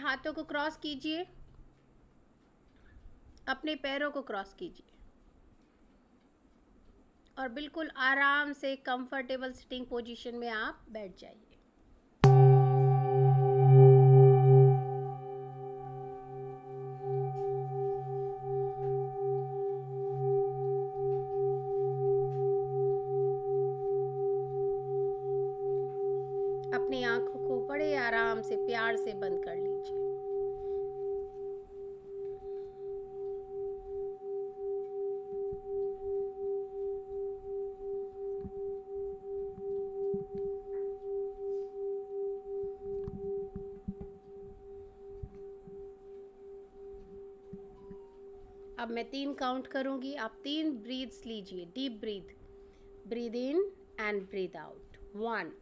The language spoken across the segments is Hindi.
हाथों को क्रॉस कीजिए, अपने पैरों को क्रॉस कीजिए और बिल्कुल आराम से कंफर्टेबल सिटिंग पोजीशन में आप बैठ जाइए। अपनी आंखों को बड़े आराम से प्यार से बंद कर लीजिए। अब मैं 3 काउंट करूंगी, आप 3 ब्रीथ्स लीजिए, deep breath, breath in and breath out. 1,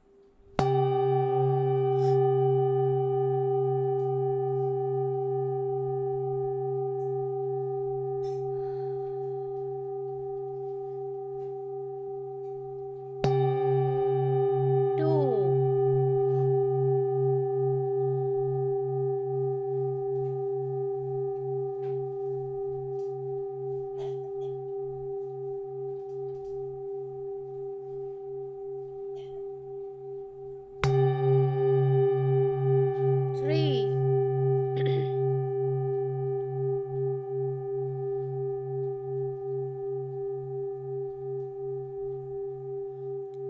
2,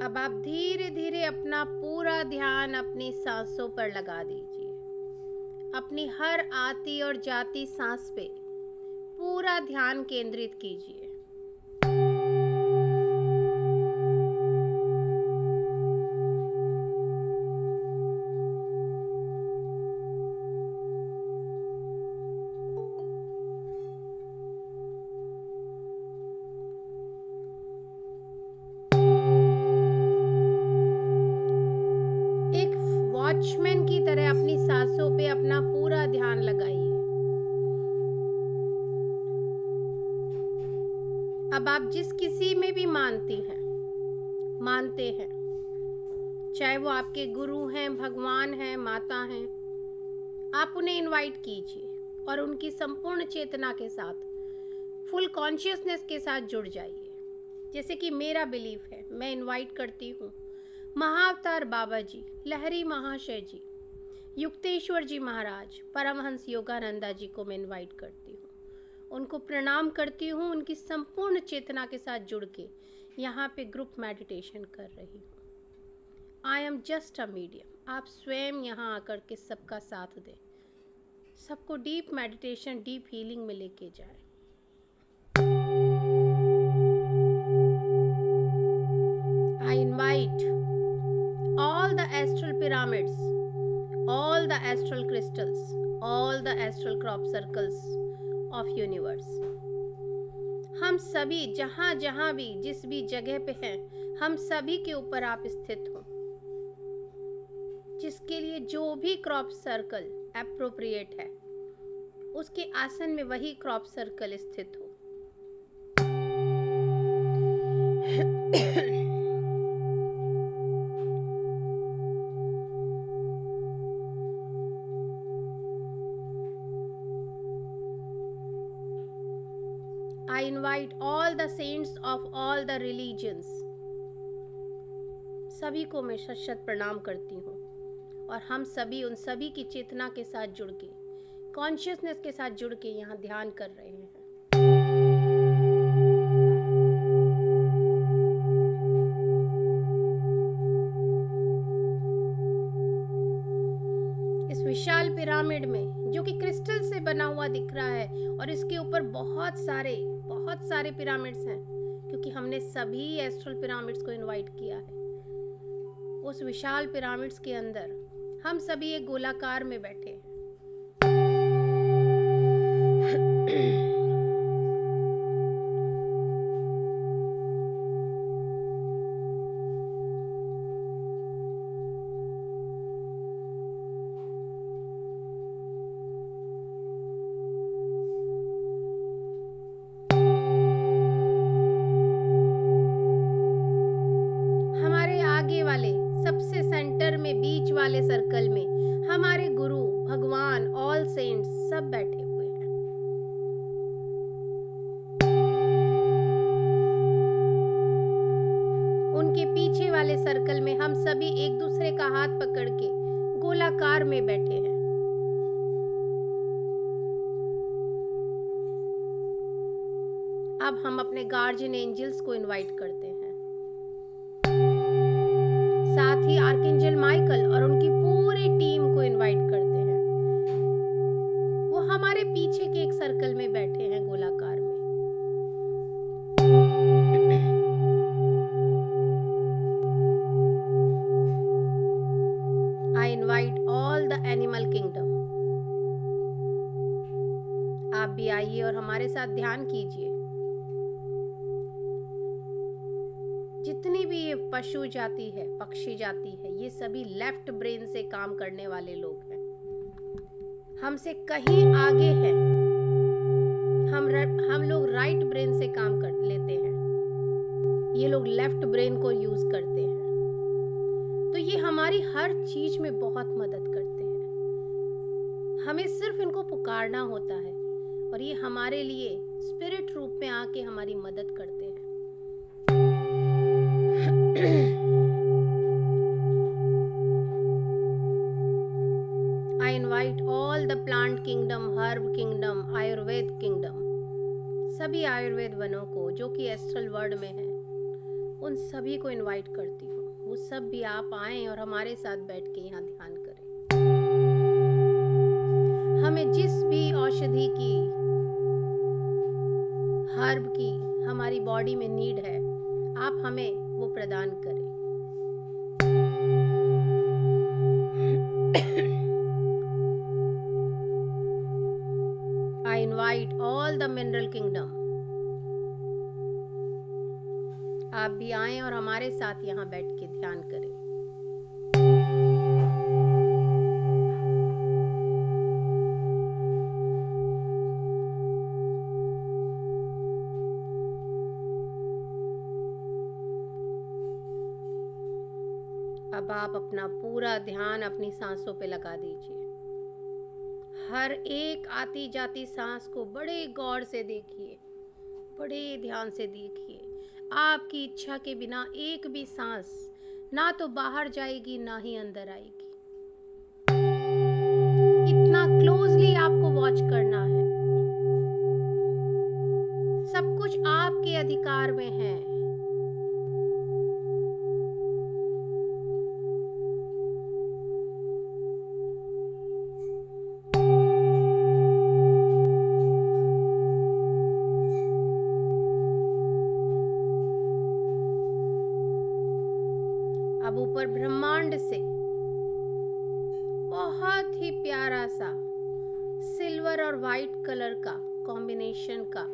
अब आप धीरे धीरे अपना पूरा ध्यान अपनी सांसों पर लगा दीजिए। अपनी हर आती और जाती सांस पे पूरा ध्यान केंद्रित कीजिए। वॉचमैन की तरह अपनी सांसों पे अपना पूरा ध्यान लगाइए। अब आप जिस किसी में भी मानते हैं, चाहे वो आपके गुरु हैं, भगवान हैं, माता हैं, आप उन्हें इनवाइट कीजिए और उनकी संपूर्ण चेतना के साथ, फुल कॉन्शियसनेस के साथ जुड़ जाइए। जैसे कि मेरा बिलीफ है, मैं इनवाइट करती हूँ महाअवतार बाबा जी, लहरी महाशय जी, युक्तेश्वर जी महाराज, परमहंस योगानंदा जी को मैं इनवाइट करती हूँ। उनको प्रणाम करती हूँ, उनकी संपूर्ण चेतना के साथ जुड़ के यहाँ पे ग्रुप मेडिटेशन कर रही हूँ। I am just a medium. आप स्वयं यहाँ आकर के सबका साथ दें, सबको डीप मेडिटेशन, डीप हीलिंग में लेके जाए। I invite all the astral pyramids, all the astral crystals, all the astral crop circles of universe. हम सभी जहाँ जहाँ भी, जिस भी जगह पे हैं, हम सभी के ऊपर आप स्थित हो, जिसके लिए जो भी क्रॉप सर्कल एप्रोप्रिएट है, उसके आसन में वही क्रॉप सर्कल स्थित हो। I invite all the saints of all the religions. सभी को मैं शत शत प्रणाम करती हूँ और हम सभी उन सभी की चेतना के साथ जुड़ के, कॉन्शियसनेस के साथ जुड़ के यहाँ ध्यान कर रहे हैं। इस विशाल पिरामिड में, जो कि क्रिस्टल से बना हुआ दिख रहा है, और इसके ऊपर बहुत सारे पिरामिड्स हैं, क्योंकि हमने सभी एस्ट्रल पिरामिड्स को इनवाइट किया है। उस विशाल पिरामिड्स के अंदर हम सभी एक गोलाकार में बैठे हैं। सबसे सेंटर में, बीच वाले सर्कल में हमारे गुरु, भगवान, ऑल सेंट्स सब बैठे हुए हैं। उनके पीछे वाले सर्कल में हम सभी एक दूसरे का हाथ पकड़ के गोलाकार में बैठे हैं। अब हम अपने गार्जियन एंजल्स को इनवाइट करते हैं, साथ ही आर्कएंजल माइकल और उनकी पूरी टीम को इनवाइट करते हैं। वो हमारे पीछे के एक सर्कल में बैठे हैं गोलाकार में। I invite all the animal kingdom. आप भी आइए और हमारे साथ ध्यान कीजिए। जितनी भी ये पशु जाति है, पक्षी जाति है, ये सभी लेफ्ट ब्रेन से काम करने वाले लोग हैं, हमसे कहीं आगे हैं। हम लोग राइट ब्रेन से काम कर लेते हैं, ये लोग लेफ्ट ब्रेन को यूज करते हैं। तो ये हमारी हर चीज में बहुत मदद करते हैं। हमें सिर्फ इनको पुकारना होता है और ये हमारे लिए स्पिरिट रूप में आके हमारी मदद करते हैं। I invite all the plant kingdom, herb kingdom, Ayurveda kingdom, सभी आयुर्वेद वनों को जो कि एस्ट्रल वर्ल्ड में है, उन सभी को इनवाइट करती हूँ। वो सब भी आप आएं और हमारे साथ बैठ के यहाँ ध्यान करें। हमें जिस भी औषधि की, हर्ब की हमारी बॉडी में नीड है, आप हमें वो प्रदान करें। I invite all the mineral kingdom. आप भी आएं और हमारे साथ यहाँ बैठ के ध्यान करें। अब आप अपना पूरा ध्यान अपनी सांसों पे लगा दीजिए। हर एक आती जाती सांस को बड़े गौर से देखिए, बड़े ध्यान से देखिए। आपकी इच्छा के बिना एक भी सांस ना तो बाहर जाएगी ना ही अंदर आएगी। इतना क्लोजली आपको वॉच करना है। सब कुछ आपके अधिकार में है। अब ऊपर ब्रह्मांड से बहुत ही प्यारा सा सिल्वर और वाइट कलर का कॉम्बिनेशन का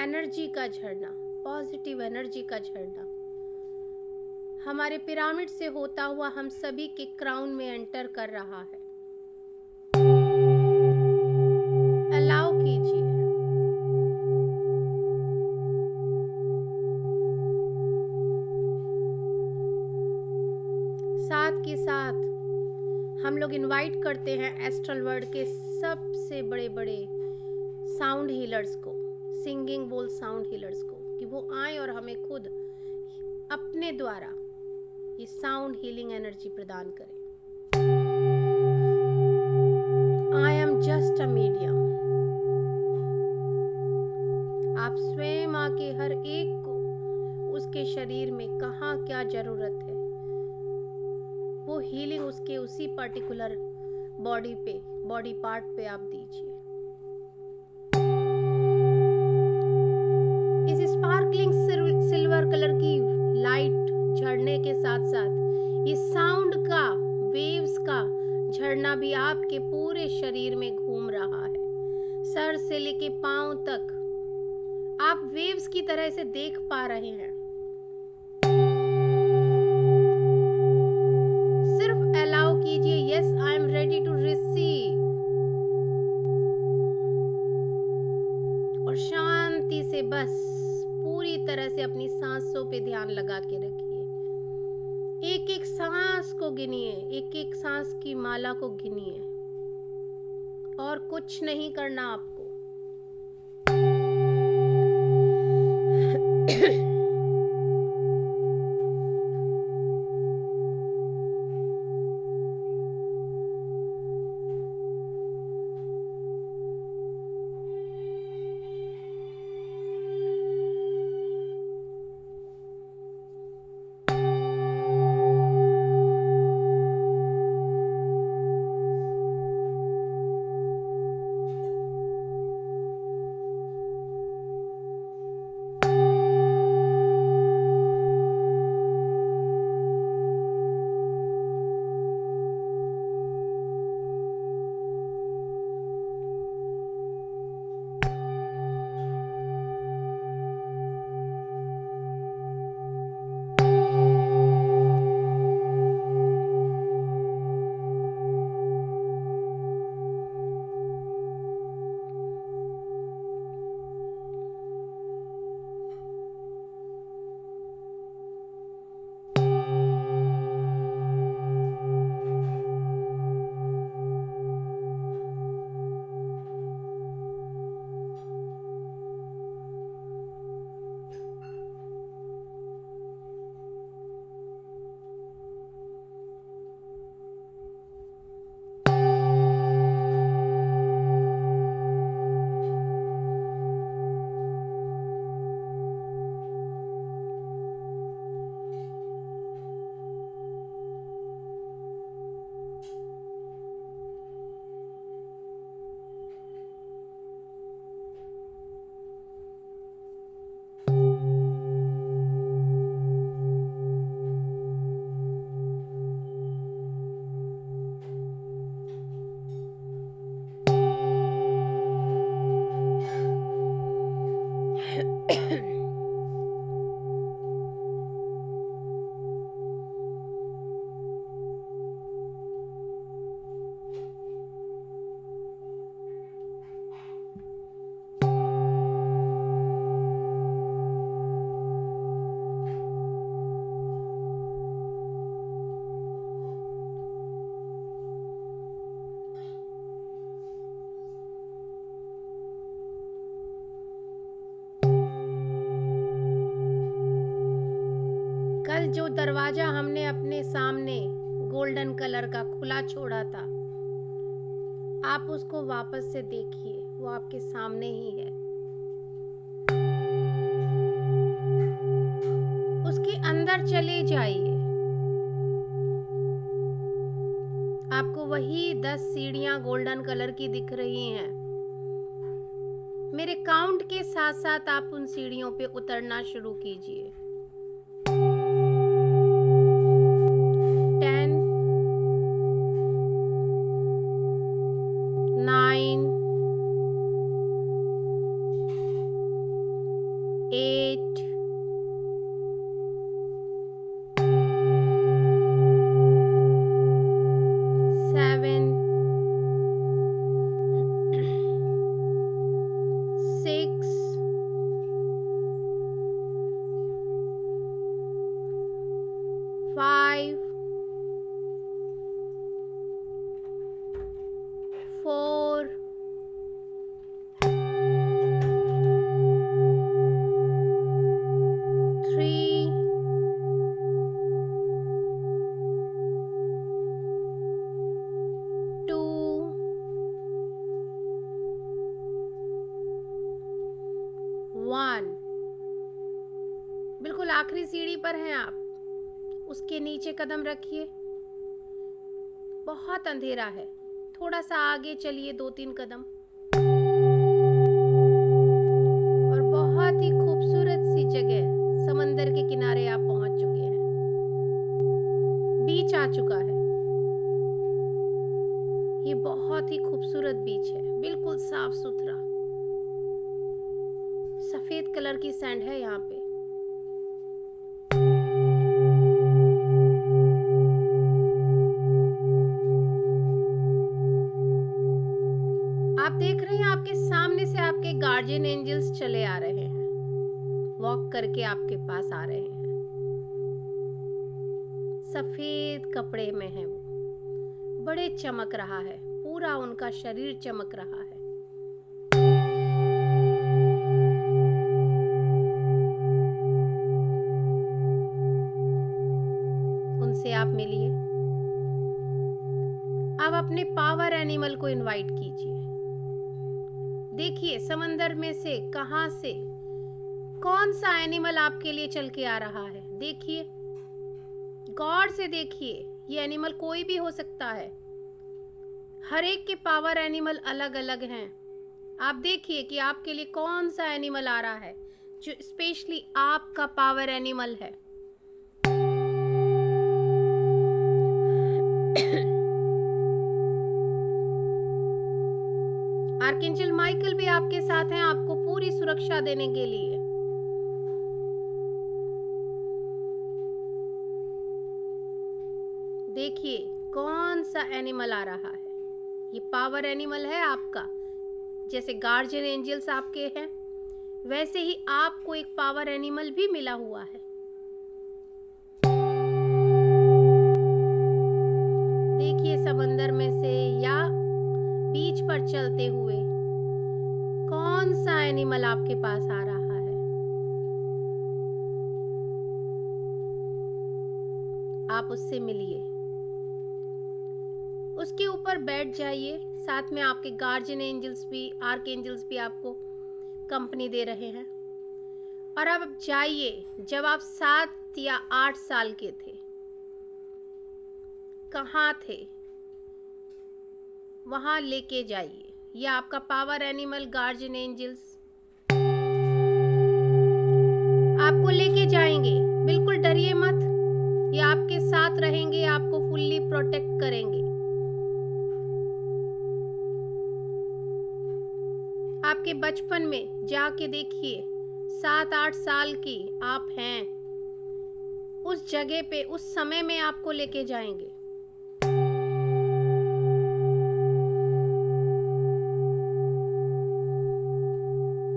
एनर्जी का झरना, पॉजिटिव एनर्जी का झरना हमारे पिरामिड से होता हुआ हम सभी के क्राउन में एंटर कर रहा है। अलाउ कीजिए। साथ के साथ हम लोग इनवाइट करते हैं एस्ट्रल वर्ल्ड के सबसे बड़े बड़े साउंड हीलर्स को, सिंगिंग बोल साउंड हीलर्स को, कि वो आए और हमें खुद अपने द्वारा ये साउंड हीलिंग एनर्जी प्रदान करें। I am just a medium. आप स्वयं आके हर एक को उसके शरीर में कहाँ क्या जरूरत है वो हीलिंग उसके उसी पर्टिकुलर बॉडी पार्ट पे आप दीजिए। इस स्पार्कलिंग सिल्वर कलर की लाइट झरने के साथ साथ ये साउंड का, वेव्स का झरना भी आपके पूरे शरीर में घूम रहा है। सर से लेके पांव तक आप वेव्स की तरह से देख पा रहे हैं। सिर्फ अलाउ कीजिए, yes I am ready to receive, और शांति से बस पूरी तरह से अपनी सांसों पे ध्यान लगा के रखिए। एक एक सांस को गिनिए, एक एक सांस की माला को गिनिए, और कुछ नहीं करना आपको। कल जो दरवाजा हमने अपने सामने गोल्डन कलर का खुला छोड़ा था, आप उसको वापस से देखिए, वो आपके सामने ही है। उसके अंदर चले जाइए। आपको वही 10 सीढ़ियां गोल्डन कलर की दिख रही हैं। मेरे काउंट के साथ साथ आप उन सीढ़ियों पे उतरना शुरू कीजिए। 10, 9, 8, 7, 6, 5, 4, 3, 2, 1। बिल्कुल आखिरी सीढ़ी पर हैं आप, उसके नीचे कदम रखिए। बहुत अंधेरा है, थोड़ा सा आगे चलिए 2-3 कदम, और बहुत ही खूबसूरत सी जगह समंदर के किनारे आप पहुंच चुके हैं। बीच आ चुका है। ये बहुत ही खूबसूरत बीच है, बिल्कुल साफ सुथरा, सफेद कलर की सैंड है यहाँ पे। आप देख रहे हैं आपके सामने से आपके गार्जियन एंजल्स चले आ रहे हैं, वॉक करके आपके पास आ रहे हैं। सफेद कपड़े में है, वो बड़े चमक रहा है, पूरा उनका शरीर चमक रहा है। उनसे आप मिलिए। अब अपने पावर एनिमल को इनवाइट कीजिए। देखिए समंदर में से कहां से कौन सा एनिमल आपके लिए चल के आ रहा है। देखिए, गौर से देखिए, ये एनिमल कोई भी हो सकता है। हर एक के पावर एनिमल अलग अलग हैं। आप देखिए कि आपके लिए कौन सा एनिमल आ रहा है जो स्पेशली आपका पावर एनिमल है। आर्कएंजल माइकल भी आपके साथ हैं, आपको पूरी सुरक्षा देने के लिए। देखिए कौन सा एनिमल आ रहा है। ये पावर एनिमल है आपका। जैसे गार्जियन एंजल्स आपके हैं, वैसे ही आपको एक पावर एनिमल भी मिला हुआ है। देखिए समंदर में से या बीच पर चलते हुए कौन सा एनिमल आपके पास आ रहा है। आप उससे मिलिए, उसके ऊपर बैठ जाइए। साथ में आपके गार्जियन एंजल्स भी, आर्क एंजल्स भी आपको कंपनी दे रहे हैं। और अब जाइए, जब आप 7 या 8 साल के थे, कहाँ थे, वहां लेके जाइए। ये आपका पावर एनिमल गार्जियन एंजल्स आपको लेके जाएंगे। बिल्कुल डरिए मत, ये आपके साथ रहेंगे, आपको फुल्ली प्रोटेक्ट करेंगे। आपके बचपन में जाके देखिए, 7-8 साल की आप हैं, उस जगह पे, उस समय में आपको लेके जाएंगे।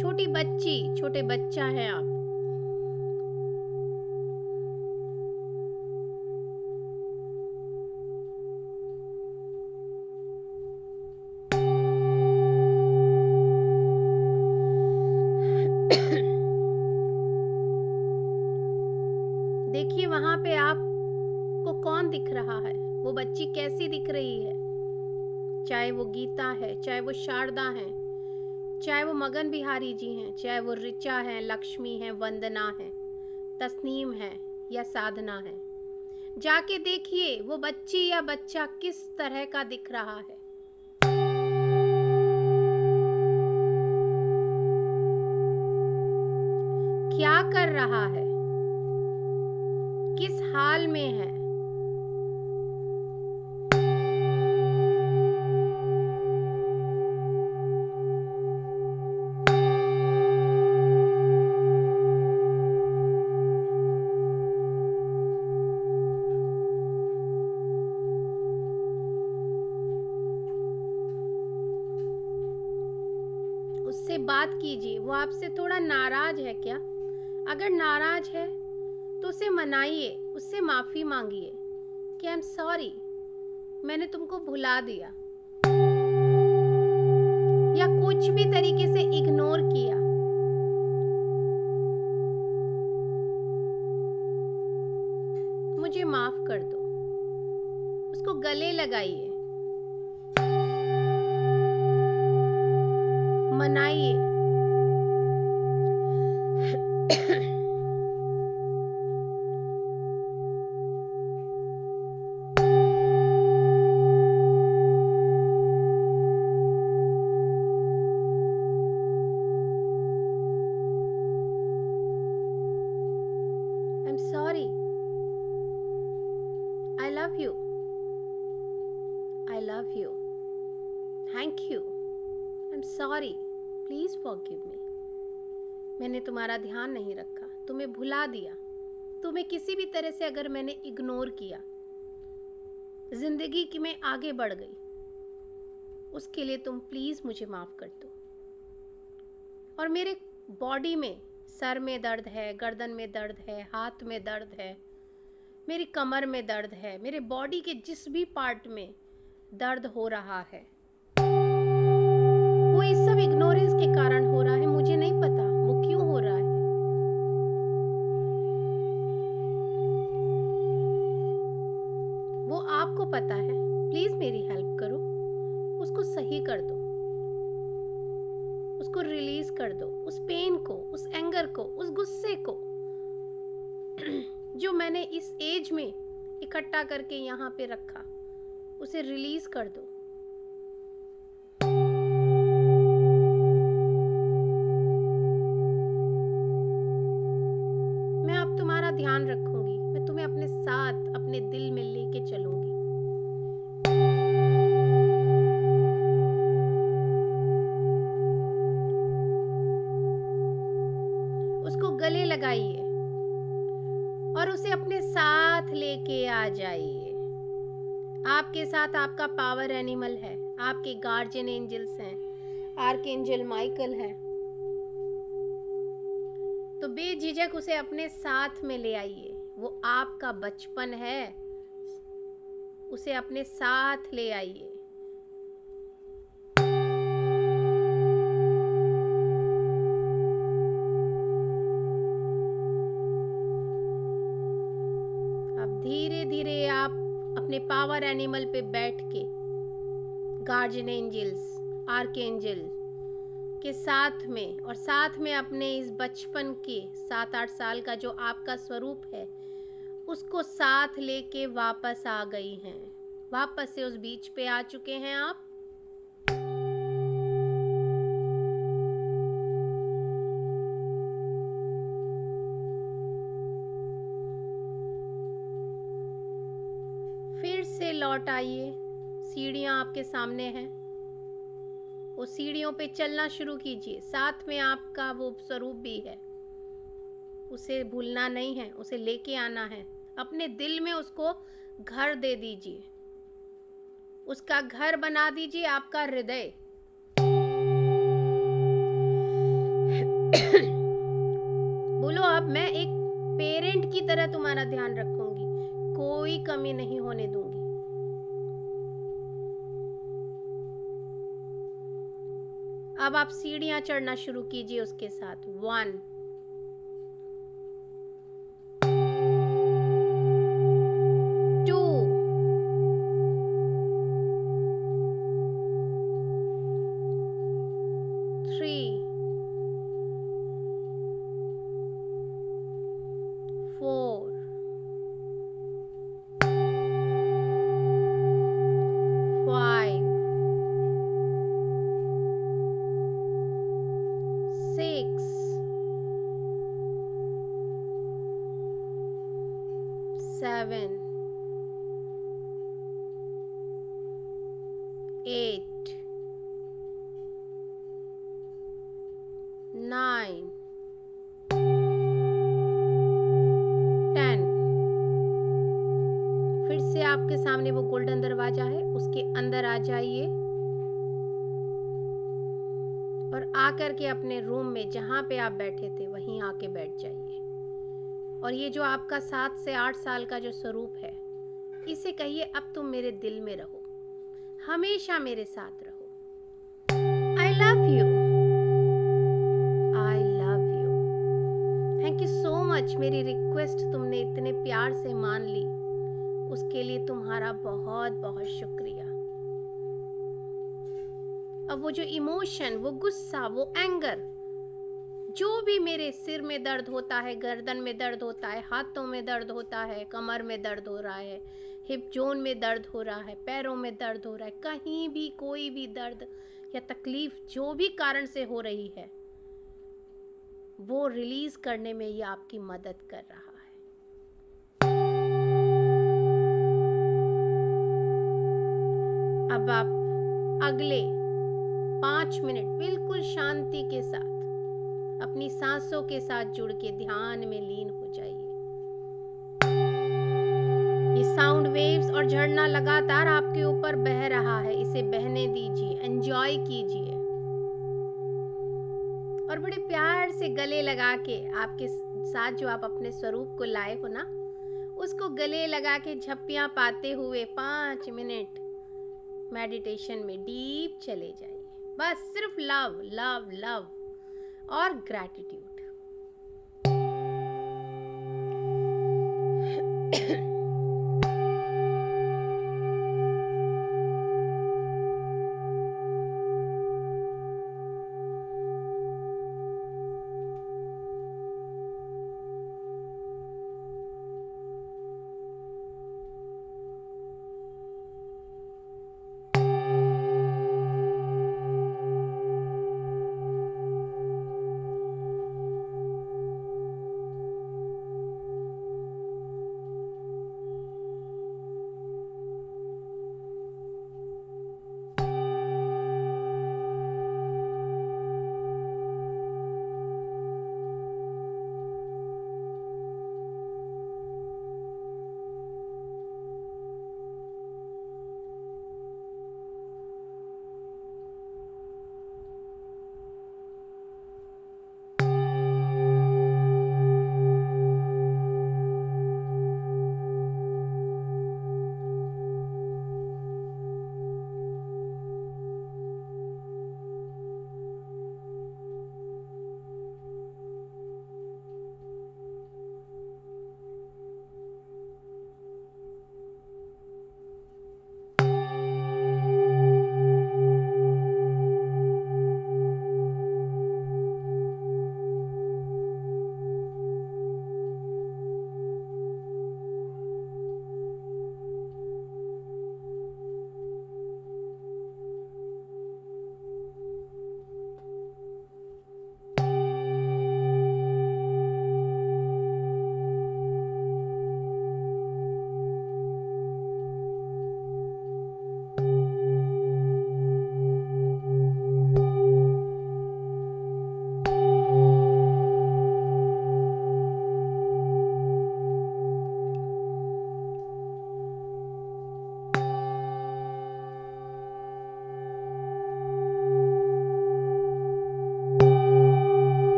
छोटी बच्ची, छोटे बच्चा है आप। देखिए वहां पे आपको कौन दिख रहा है, वो बच्ची कैसी दिख रही है। चाहे वो गीता है, चाहे वो शारदा है, चाहे वो मगन बिहारी जी हैं, चाहे वो ऋचा है, लक्ष्मी है, वंदना है, तस्नीम है या साधना है। जाके देखिए वो बच्ची या बच्चा किस तरह का दिख रहा है। क्या कर रहा है, किस हाल में है। उससे बात कीजिए। वो आपसे थोड़ा नाराज है क्या? अगर नाराज है तो उसे मनाइए, उससे माफी मांगिए कि आई एम सॉरी, मैंने तुमको भुला दिया, या कुछ भी तरीके से इग्नोर किया। मुझे माफ कर दो। उसको गले लगाइए, मनाइए। Sorry, I love you, I love you, thank you, I'm sorry, please forgive me। मैंने तुम्हारा ध्यान नहीं रखा, तुम्हें भुला दिया, तुम्हें किसी भी तरह से अगर मैंने इग्नोर किया, जिंदगी की मैं आगे बढ़ गई, उसके लिए तुम प्लीज मुझे माफ कर दो। और मेरे बॉडी में, सर में दर्द है, गर्दन में दर्द है, हाथ में दर्द है, मेरी कमर में दर्द है, मेरे बॉडी के जिस भी पार्ट में दर्द हो रहा है, वो इस सब इग्नोरेंस के कारण हो रहा है। मुझे नहीं पता वो क्यों हो रहा है। वो आपको पता है। प्लीज मेरी हेल्प करो, उसको सही कर दो, उसको रिलीज कर दो, उस पेन को, उस एंगर को, उस गुस्से को जो मैंने इस एज में इकट्ठा करके यहाँ पे रखा, उसे रिलीज कर दो। मैं अब तुम्हारा ध्यान रखूंगी, मैं तुम्हें अपने साथ अपने दिल में लेके चलूंगी। उसको गले लगाइए और उसे अपने साथ लेके आ जाइए। आपके साथ आपका पावर एनिमल है, आपके गार्जियन एंजल्स हैं, आर्कएंजल माइकल है। तो बेझिझक उसे अपने साथ में ले आइए। वो आपका बचपन है, उसे अपने साथ ले आइए। अब धीरे धीरे आप अपने पावर एनिमल पे बैठ के गार्जियन एंजल्स, आर्कएंजल के साथ में और साथ में अपने इस बचपन के 7-8 साल का जो आपका स्वरूप है, उसको साथ लेके वापस आ गई हैं। वापस से उस बीच पे आ चुके हैं आप। फिर से लौट आइए। सीढ़ियां आपके सामने हैं, वो सीढ़ियों पे चलना शुरू कीजिए। साथ में आपका वो स्वरूप भी है, उसे भूलना नहीं है, उसे लेके आना है। अपने दिल में उसको घर दे दीजिए, उसका घर बना दीजिए आपका हृदय। बोलो अब मैं एक पेरेंट की तरह तुम्हारा ध्यान रखूंगी, कोई कमी नहीं होने दूंगी। अब आप सीढ़ियां चढ़ना शुरू कीजिए उसके साथ। 1 2 3 4 5 6 7 8 9 10। फिर से आपके सामने वो गोल्डन दरवाजा है, उसके अंदर आ जाइए और आकर के अपने रूम में जहाँ पे आप बैठे थे वहीं आके बैठ जाइए। और ये जो आपका 7 से 8 साल का जो स्वरूप है, इसे कहिए अब तुम मेरे दिल में रहो, हमेशा मेरे साथ रहो। I love you, I love you. Thank you so much. मेरी रिक्वेस्ट तुमने इतने प्यार से मान ली, उसके लिए तुम्हारा बहुत बहुत शुक्रिया। अब वो जो इमोशन, वो गुस्सा, वो एंगर, जो भी मेरे सिर में दर्द होता है, गर्दन में दर्द होता है, हाथों में दर्द होता है, कमर में दर्द हो रहा है, हिप जोन में दर्द हो रहा है, पैरों में दर्द हो रहा है, कहीं भी कोई भी दर्द या तकलीफ जो भी कारण से हो रही है, वो रिलीज करने में ये आपकी मदद कर रहा है। अब आप अगले 5 मिनट बिल्कुल शांति के साथ अपनी सांसों के साथ जुड़ के ध्यान में लीन हो जाइए। ये साउंड वेव्स और झरना लगातार आपके ऊपर बह रहा है, इसे बहने दीजिए, एंजॉय कीजिए और बड़े प्यार से गले लगा के आपके साथ जो आप अपने स्वरूप को लाए हो ना, उसको गले लगा के झप्पियां पाते हुए 5 मिनट मेडिटेशन में डीप चले जाइए। बस सिर्फ लव लव लव और ग्रैटिट्यूड।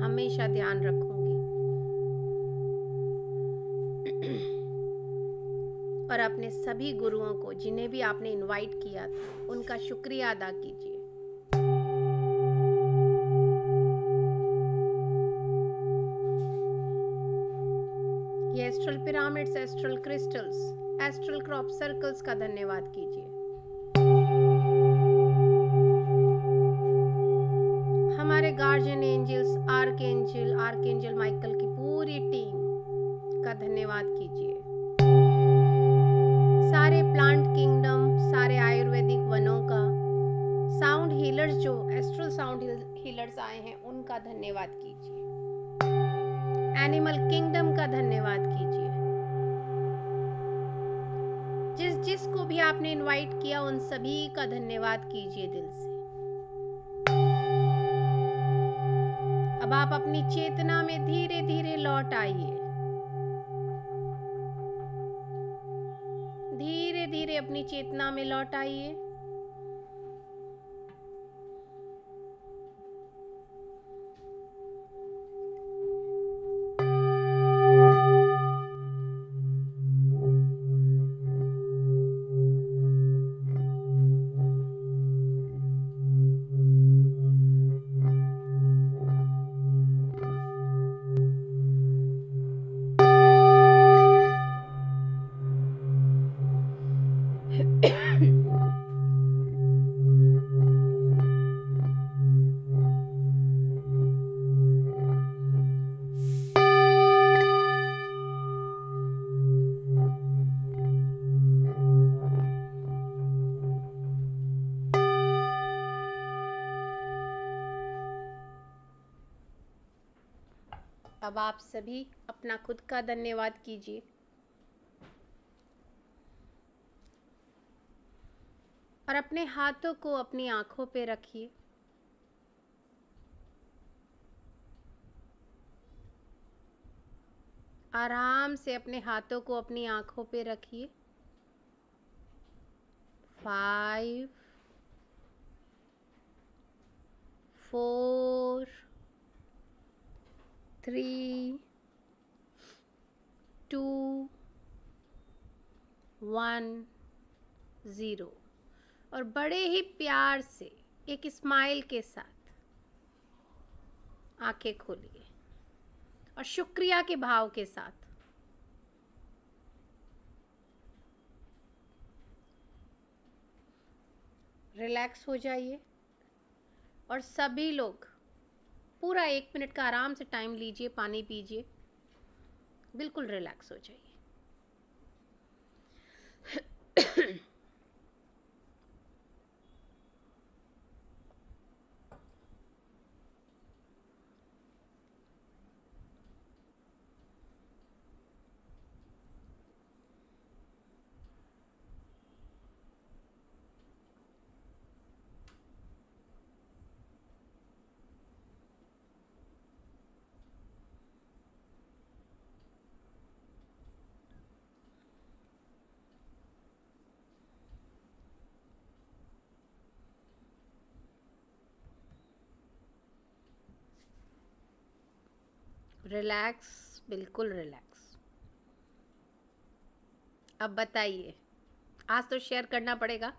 हमेशा ध्यान रखूंगी। और अब अपने सभी गुरुओं को, जिन्हें भी आपने इनवाइट किया था, उनका शुक्रिया अदा कीजिए। ये astral pyramids, astral crystals, astral crop circles का धन्यवाद कीजिए। हमारे गार्जियन एंजल्स, आर्कएंजल माइकल की पूरी टीम का धन्यवाद कीजिए। सारे प्लांट किंगडम, सारे आयुर्वेदिक वनों का, साउंड हीलर्स, जो एस्ट्रल साउंड हीलर्स आए हैं, उनका धन्यवाद कीजिए। एनिमल किंगडम का धन्यवाद कीजिए। जिस को भी आपने इनवाइट किया, उन सभी का धन्यवाद कीजिए दिल से। अब आप अपनी चेतना में धीरे धीरे लौट आइए। धीरे धीरे अपनी चेतना में लौट आइए। अब आप सभी अपना खुद का धन्यवाद कीजिए। और अपने हाथों को अपनी आंखों पे रखिए। आराम से अपने हाथों को अपनी आंखों पे रखिए। 5 4 3 2 1 0 और बड़े ही प्यार से एक स्माइल के साथ आंखें खोलिए और शुक्रिया के भाव के साथ रिलैक्स हो जाइए। और सभी लोग पूरा 1 मिनट का आराम से टाइम लीजिए, पानी पीजिए, बिल्कुल रिलैक्स हो जाइए। रिलैक्स, बिल्कुल रिलैक्स। अब बताइए, आज तो शेयर करना पड़ेगा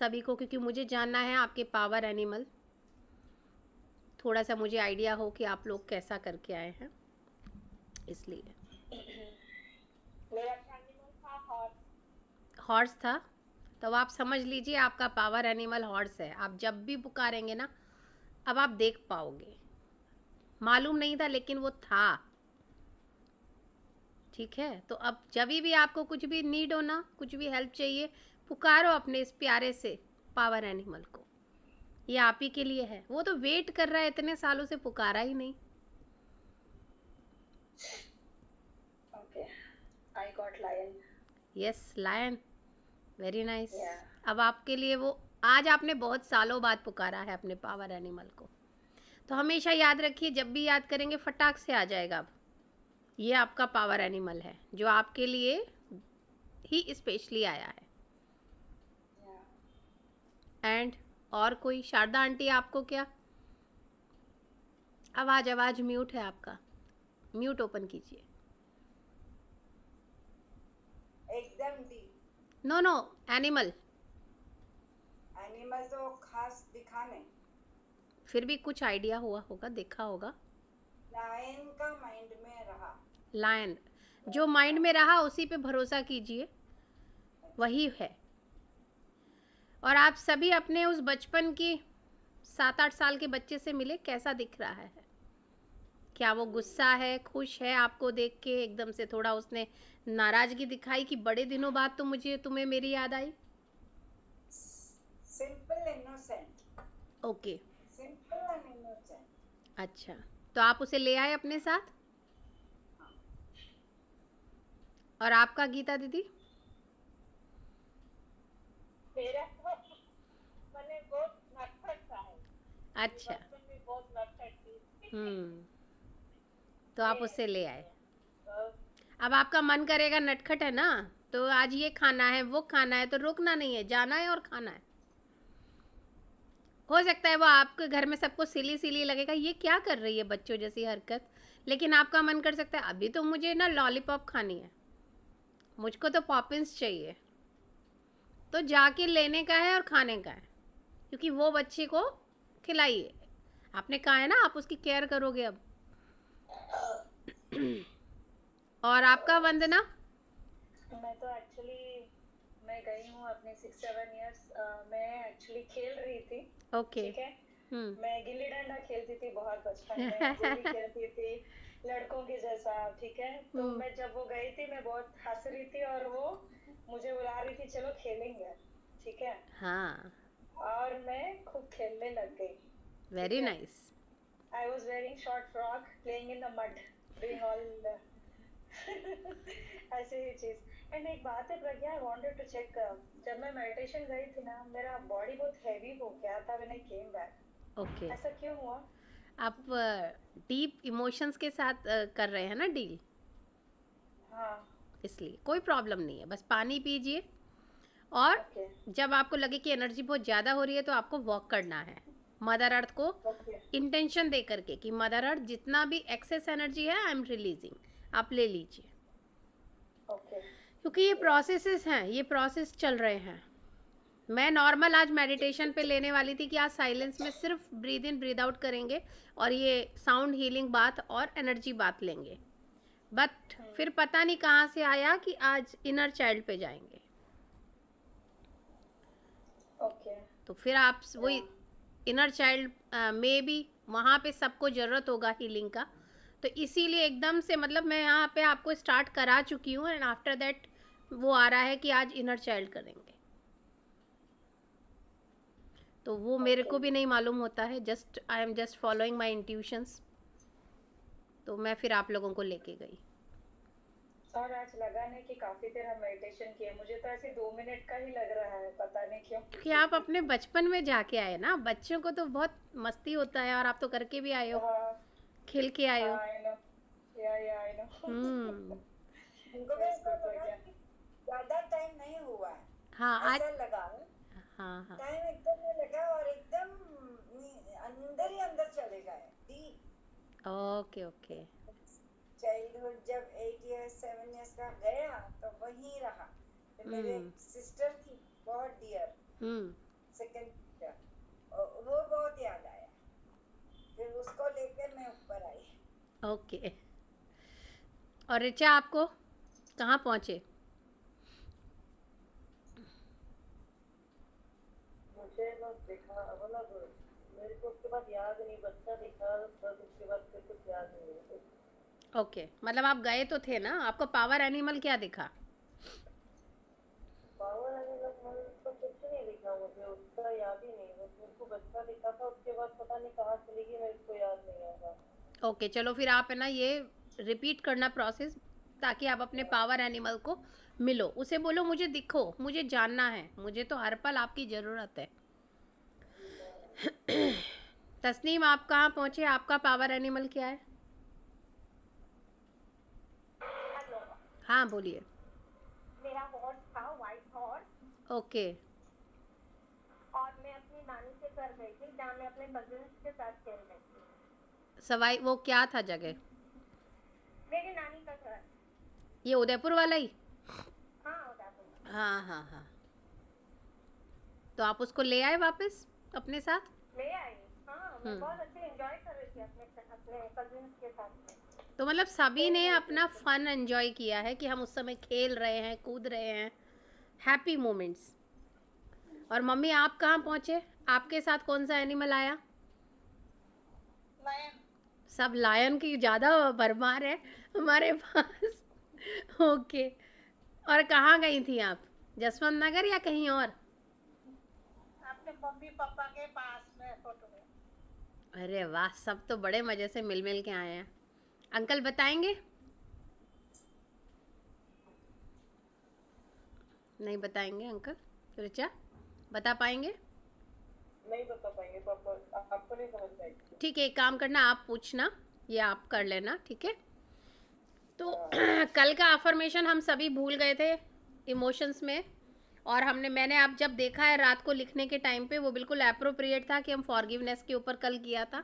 सभी को, क्योंकि मुझे जानना है आपके पावर एनिमल, थोड़ा सा मुझे आइडिया हो कि आप लोग कैसा करके आए हैं, इसलिए। मेरा एनिमल था हॉर्स था, तो आप समझ लीजिए आपका पावर एनिमल हॉर्स है। आप जब भी पुकारेंगे ना, अब आप देख पाओगे। मालूम नहीं था लेकिन वो था, ठीक है। तो अब जब भी आपको कुछ भी नीड हो ना, कुछ भी हेल्प चाहिए, पुकारो अपने इस प्यारे से पावर एनिमल को। ये आप ही के लिए है। वो तो वेट कर रहा है, इतने सालों से पुकारा ही नहीं। Okay, I got lion. Yes, lion, very nice. Yeah. अब आपके लिए वो, आज आपने बहुत सालों बाद पुकारा है अपने पावर एनिमल को, तो हमेशा याद रखिए, जब भी याद करेंगे फटाक से आ जाएगा। अब ये आपका पावर एनिमल है जो आपके लिए ही स्पेशली आया है। एंड और कोई? शारदा आंटी, आपको क्या आवाज म्यूट है आपका, म्यूट ओपन कीजिए। एकदम D. No no, animal. Animal तो खास दिखा नहीं। फिर भी कुछ आइडिया हुआ होगा, देखा होगा। लायन का माइंड में रहा। लायन, जो माइंड में रहा उसी पे भरोसा कीजिए, वही है। और आप सभी अपने उस बचपन की 7-8 साल के बच्चे से मिले, कैसा दिख रहा है? क्या वो गुस्सा है, खुश है आपको देख के? एकदम से थोड़ा उसने नाराजगी दिखाई कि बड़े दिनों बाद तो मुझे तुम्हें मेरी याद आई? Simple innocent. Okay. Simple and innocent. अच्छा, तो आप उसे ले आए अपने साथ? और आपका गीता दीदी? मेरा मैंने बहुत नटखट था है। अच्छा। बचपन में बहुत नटखट थी। तो आप उसे ले आए। तो अब आपका मन करेगा, नटखट है ना, तो आज ये खाना है वो खाना है, तो रुकना नहीं है, जाना है और खाना है। हो सकता है वो आपके घर में सबको सिली सिली लगेगा, ये क्या कर रही है बच्चों जैसी हरकत, लेकिन आपका मन कर सकता है अभी तो मुझे ना लॉलीपॉप खानी है, मुझको तो पॉपिंस चाहिए, तो जाके लेने का है और खाने का है, क्योंकि वो बच्चे को खिलाइए। आपने कहा है ना आप उसकी केयर करोगे अब। और आपका वंदना? मैं तो एक्चुअली मैं गई हूँ अपने 6-7 इयर्स। मैं एक्चुअली खेल रही थी। ओके। ठीक है। मैं गिल्ली डंडा खेलती थी बहुत बचपन में, गोली खेलती थी लड़कों के जैसा। ठीक है। तो मैं जब वो गई थी मैं बहुत हंस रही थी और वो मुझे बुला रही थी चलो खेलेंगे। ठीक है। हाँ, और मैं खूब खेलने लग गई। Very nice. I was wearing short frock playing in the mud doing all ऐसे ही चीज। एंड एक बात है प्रज्ञा, आई वांटेड टू चेक, जब मैं मेडिटेशन गई थी ना मेरा बॉडी बहुत हैवी हो गया था when I came back. Okay. ऐसा क्यों हुआ? आप डीप इमोशंस के साथ कर रहे हैं ना डील, हाँ। इसलिए कोई प्रॉब्लम नहीं है, बस पानी पीजिए। और ओके जब आपको लगे कि एनर्जी बहुत ज़्यादा हो रही है तो आपको वॉक करना है मदर अर्थ को ओके इंटेंशन दे करके कि मदर अर्थ जितना भी एक्सेस एनर्जी है आई एम रिलीजिंग, आप ले लीजिए। ओके क्योंकि ये प्रोसेसेस हैं, ये प्रोसेस चल रहे हैं। मैं नॉर्मल आज मेडिटेशन पे लेने वाली थी कि आज साइलेंस में सिर्फ ब्रीद इन ब्रीद आउट करेंगे और ये साउंड हीलिंग बात और एनर्जी बात लेंगे, बट फिर पता नहीं कहाँ से आया कि आज इनर चाइल्ड पे जाएंगे। ओके। तो फिर आप वही इनर चाइल्ड में भी वहाँ पे सबको ज़रूरत होगा हीलिंग का, तो इसीलिए एकदम से मतलब मैं यहाँ पे आपको स्टार्ट करा चुकी हूँ एंड आफ्टर दैट वो आ रहा है कि आज इनर चाइल्ड करेंगे। तो वो मेरे को भी नहीं मालूम होता है, just I am just following my intuitions. तो मैं फिर आप लोगों को लेके गई। और आज लगा नहीं कि काफी देर हम मेडिटेशन किए, मुझे तो ऐसे 2 मिनट का ही लग रहा है, पता नहीं क्यों। क्योंकि आप अपने बचपन में जाके आए ना, बच्चों को तो बहुत मस्ती होता है और आप तो करके भी आए हो, खेल के आए हो। I know. या आई नो। इनको भी ऐसा लगा कि ज्यादा टाइम नहीं हुआ है, हाँ आज, ऐसा लगा है। हाँ हाँ टाइम एकदम नहीं लगा और एकदम अंदर ही अंदर चले गए डीप। Okay okay. चाइल्डहुड जब 8 इयर्स 7 इयर्स का गया तो वही रहा। फिर मेरे सिस्टर थी बहुत डियर, सेकंड सिस्टर, वो बहुत याद आया, फिर उसको लेकर मैं ऊपर आई। ओके। और रिचा आपको कहाँ पहुँचे? मुझे बस दिखा मतलब मेरे को उसके बाद याद नहीं, बच्चा दिखा बस, उसके बाद फिर कुछ याद नहीं है। ओके, मतलब आप गए तो थे ना, आपको पावर एनिमल क्या दिखा? पावर एनिमल तो कुछ नहीं दिखा मुझे, उसका याद ही नहीं, बस मेरे को बच्चा दिखा था, उसके बाद पता नहीं कहाँ चली गई, मेरे को याद नहीं आता। ओके चलो फिर आप है ना ये रिपीट करना प्रोसेस, ताकि आप अपने पावर एनिमल को मिलो, उसे बोलो मुझे दिखो, मुझे जानना है, मुझे तो हर पल आपकी ज़रूरत है। तस्नीम आप कहाँ पहुँचे, आपका पावर एनिमल क्या है? हेलो। हाँ बोलिए। मेरा हॉर्स था, व्हाइट हॉर्स। ओके। और मैं अपनी नानी के घर गई थी जहाँ मैं अपने कजिन्स के साथ खेल रही थी। सवाई वो क्या था जगह? मेरी नानी का घर। ये उदयपुर वाला ही? हाँ उदयपुर। हाँ हाँ हाँ, तो आप उसको ले आए वापस अपने साथ? ले आई। हाँ, मैं बहुत अच्छे एंजॉय कर रही थी अपने अपने कजिन्स के साथ में। तो मतलब सभी ने अपना फन एंजॉय किया है कि हम उस समय खेल रहे हैं, कूद रहे हैं, हैप्पी मोमेंट्स। और मम्मी आप कहाँ पहुँचे? आपके साथ कौन सा एनिमल आया? लायन। सब लायन की ज़्यादा भरमार है हमारे पास। ओके। और कहाँ गई थी आप? जसवंत नगर या कहीं और? अपने मम्मी पापा के पास में फोटो में। अरे वाह, सब तो बड़े मज़े से मिल मिल के आए हैं। अंकल बताएंगे? नहीं बताएंगे अंकल? ऋचा बता पाएंगे? नहीं बता पाएंगे पापा, आपको नहीं समझ पाएगी। ठीक है, एक काम करना, आप पूछना या आप कर लेना, ठीक है? तो कल का अफर्मेशन हम सभी भूल गए थे इमोशंस में, और मैंने आप जब देखा है रात को लिखने के टाइम पे, वो बिल्कुल एप्रोप्रिएट था कि हम फॉरगिवनेस के ऊपर कल किया था।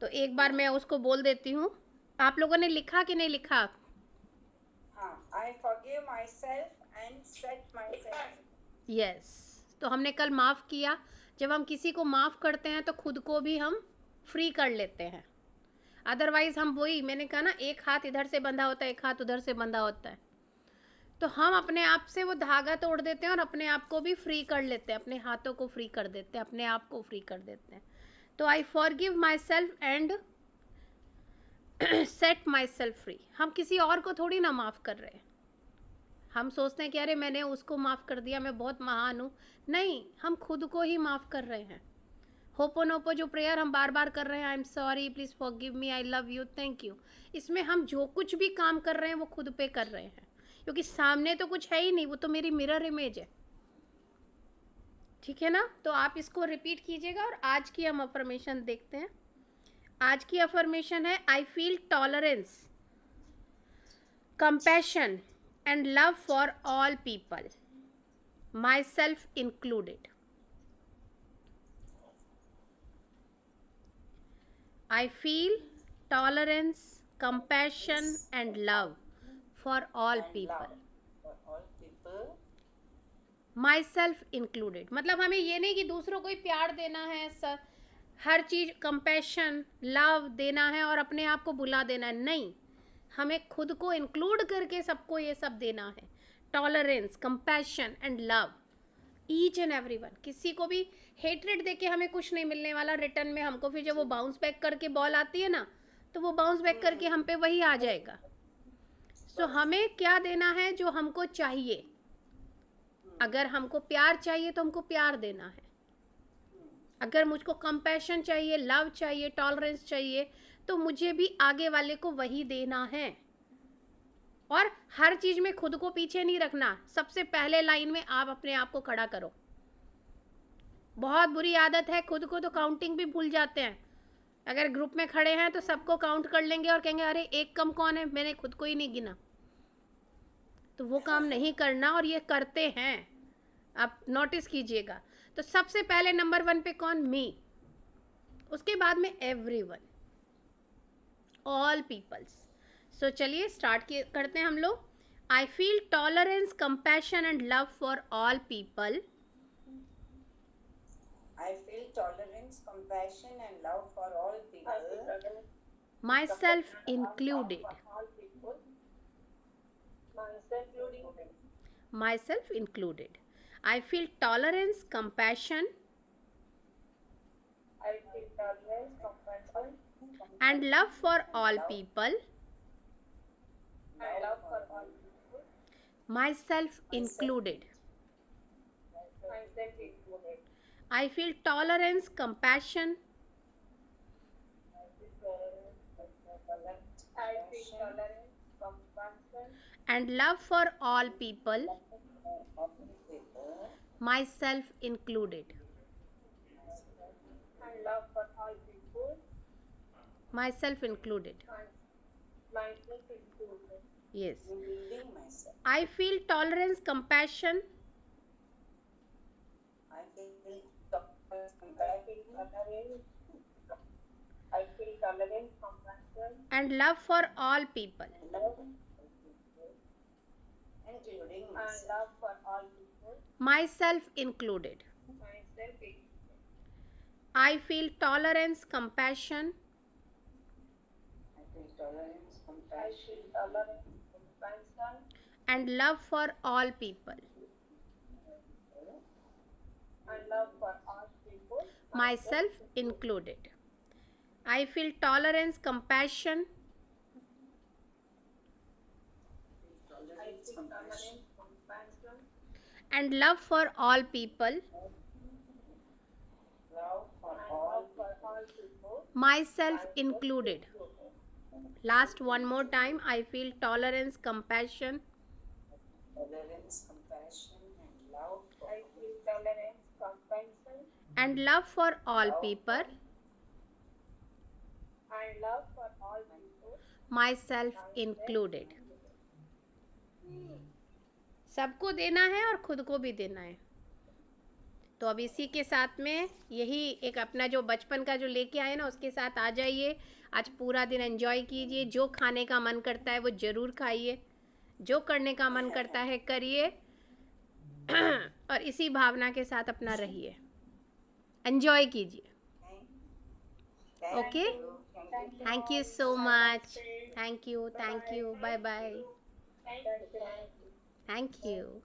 तो एक बार मैं उसको बोल देती हूँ। आप लोगों ने लिखा कि नहीं लिखा? हाँ, I forgive myself and set myself. Yes. तो हमने कल माफ़ किया। जब हम किसी को माफ़ करते हैं तो खुद को भी हम फ्री कर लेते हैं। अदरवाइज़ हम वही, मैंने कहा ना, एक हाथ इधर से बंधा होता है, एक हाथ उधर से बंधा होता है। तो हम अपने आप से वो धागा तोड़ देते हैं और अपने आप को भी फ्री कर लेते हैं, अपने हाथों को फ्री कर देते हैं, अपने आप को फ्री कर देते हैं। तो I forgive my self and set my self free. हम किसी और को थोड़ी ना माफ़ कर रहे हैं। हम सोचते हैं कि अरे मैंने उसको माफ़ कर दिया, मैं बहुत महान हूँ। नहीं, हम खुद को ही माफ़ कर रहे हैं। होपोनोपो जो प्रेयर हम बार बार कर रहे हैं, I am sorry, please forgive me, I love you, thank you, इसमें हम जो कुछ भी काम कर रहे हैं वो खुद पे कर रहे हैं, क्योंकि सामने तो कुछ है ही नहीं, वो तो मेरी मिरर इमेज है। ठीक है ना? तो आप इसको रिपीट कीजिएगा। और आज की हम अफर्मेशन देखते हैं। आज की अफर्मेशन है, I feel tolerance, compassion and love for all people, my self included. I feel tolerance, compassion and love for all And people, love for all people. myself included। मतलब हमें ये नहीं कि दूसरों को ही प्यार देना है, हर चीज़ कंपैशन लव देना है और अपने आप को भुला देना है। नहीं, हमें खुद को इंक्लूड करके सबको ये सब देना है। Tolerance, compassion and love, each and every one. किसी को भी हेटरेट देके हमें कुछ नहीं मिलने वाला रिटर्न में। हमको फिर जब वो बाउंस बैक करके बॉल आती है ना, तो वो बाउंस बैक करके हम पे वही आ जाएगा। सो हमें क्या देना है? जो हमको चाहिए। अगर हमको प्यार चाहिए तो हमको प्यार देना है। अगर मुझको कंपैशन चाहिए, लव चाहिए, टॉलरेंस चाहिए, तो मुझे भी आगे वाले को वही देना है। और हर चीज़ में खुद को पीछे नहीं रखना। सबसे पहले लाइन में आप अपने आप को खड़ा करो। बहुत बुरी आदत है, खुद को तो काउंटिंग भी भूल जाते हैं। अगर ग्रुप में खड़े हैं तो सबको काउंट कर लेंगे और कहेंगे अरे एक कम कौन है, मैंने खुद को ही नहीं गिना। तो वो काम नहीं करना, और ये करते हैं, आप नोटिस कीजिएगा। तो सबसे पहले नंबर 1 पे कौन? मी। उसके बाद में एवरीवन, ऑल पीपल्स। सो चलिए स्टार्ट करते हैं हम लोग। I feel tolerance, compassion and love for all people, I feel tolerance, compassion and love for all people. myself included, All people, myself including. myself included. I feel tolerance, compassion I feel tolerance, compassion, and love for all people, and love for all people, myself included. myself included. I feel tolerance, compassion I feel tolerance, compassion, and love for all people, People. myself included. and love for all people, Myself included. myself included. Yes. Including myself. I feel tolerance, compassion I feel I feel tolerance, compassion, and love for all people, including and myself. love for all people, myself included. myself included. I feel tolerance, compassion, I feel tolerance, I compassion, feel tolerance, compassion, and love for all people. and love for all people, Myself included. I feel tolerance, compassion, I feel tolerance, compassion, and love for all people. love for and all love for all people, Myself included. Last one more time. I feel tolerance, compassion, tolerance, compassion, and love for I feel tolerance, compassion, and love for all people. and love for all people, Myself included. सबको देना है और खुद को भी देना है। तो अब इसी के साथ में यही एक अपना जो बचपन का जो लेके आए ना उसके साथ आ जाइए। आज पूरा दिन एंजॉय कीजिए। जो खाने का मन करता है वो ज़रूर खाइए, जो करने का मन करता है करिए और इसी भावना के साथ अपना रहिए, एंजॉय कीजिए। Okay, thank you so much. Thank you, bye bye, thank you. Thank you.